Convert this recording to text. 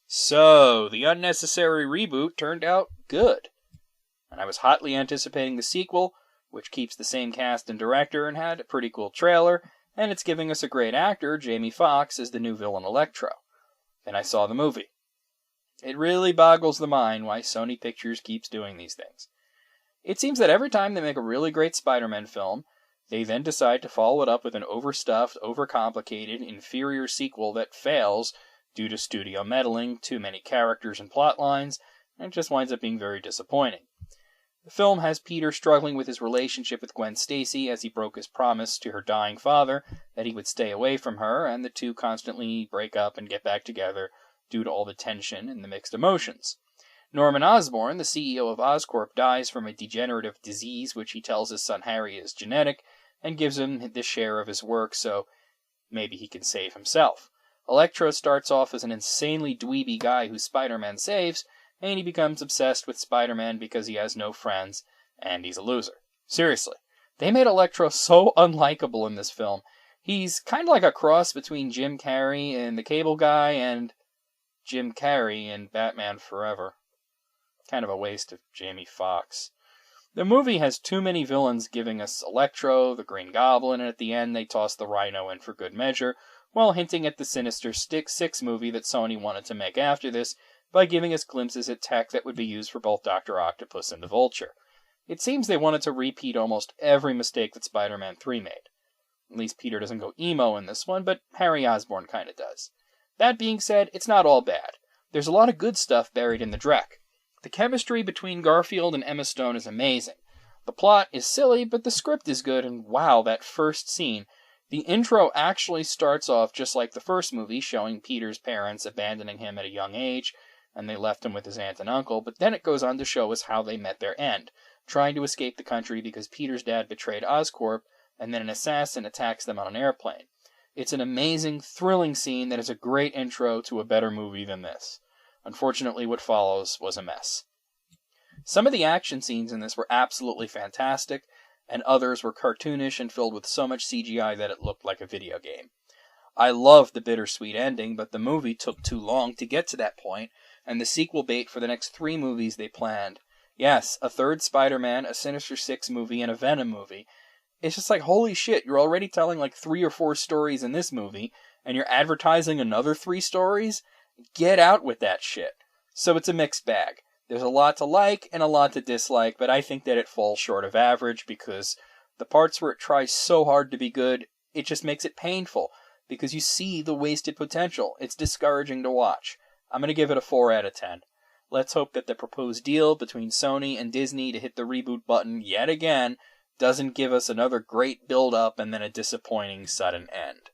So, the unnecessary reboot turned out good. And I was hotly anticipating the sequel, which keeps the same cast and director and had a pretty cool trailer, and it's giving us a great actor, Jamie Foxx, as the new villain Electro. Then I saw the movie. It really boggles the mind why Sony Pictures keeps doing these things. It seems that every time they make a really great Spider-Man film, they then decide to follow it up with an overstuffed, overcomplicated, inferior sequel that fails due to studio meddling, too many characters and plot lines, and just winds up being very disappointing. The film has Peter struggling with his relationship with Gwen Stacy as he broke his promise to her dying father that he would stay away from her, and the two constantly break up and get back together due to all the tension and the mixed emotions. Norman Osborn, the CEO of Oscorp, dies from a degenerative disease which he tells his son Harry is genetic, and gives him this share of his work so maybe he can save himself. Electro starts off as an insanely dweeby guy who Spider-Man saves, and he becomes obsessed with Spider-Man because he has no friends, and he's a loser. Seriously, they made Electro so unlikable in this film. He's kind of like a cross between Jim Carrey in The Cable Guy and Jim Carrey in Batman Forever. Kind of a waste of Jamie Foxx. The movie has too many villains giving us Electro, the Green Goblin, and at the end they toss the Rhino in for good measure, while hinting at the sinister Stick 6 movie that Sony wanted to make after this, by giving us glimpses at tech that would be used for both Dr. Octopus and the Vulture. It seems they wanted to repeat almost every mistake that Spider-Man 3 made. At least Peter doesn't go emo in this one, but Harry Osborn kinda does. That being said, it's not all bad. There's a lot of good stuff buried in the dreck. The chemistry between Garfield and Emma Stone is amazing. The plot is silly, but the script is good, and wow, that first scene. The intro actually starts off just like the first movie, showing Peter's parents abandoning him at a young age, and they left him with his aunt and uncle, but then it goes on to show us how they met their end, trying to escape the country because Peter's dad betrayed Oscorp, and then an assassin attacks them on an airplane. It's an amazing, thrilling scene that is a great intro to a better movie than this. Unfortunately, what follows was a mess. Some of the action scenes in this were absolutely fantastic, and others were cartoonish and filled with so much CGI that it looked like a video game. I loved the bittersweet ending, but the movie took too long to get to that point, and the sequel bait for the next 3 movies they planned. Yes, a third Spider-Man, a Sinister Six movie, and a Venom movie. It's just like, holy shit, you're already telling like 3 or 4 stories in this movie, and you're advertising another 3 stories? Get out with that shit. So it's a mixed bag. There's a lot to like and a lot to dislike, but I think that it falls short of average because the parts where it tries so hard to be good, it just makes it painful because you see the wasted potential. It's discouraging to watch. I'm going to give it a 4 out of 10. Let's hope that the proposed deal between Sony and Disney to hit the reboot button yet again doesn't give us another great build-up and then a disappointing sudden end.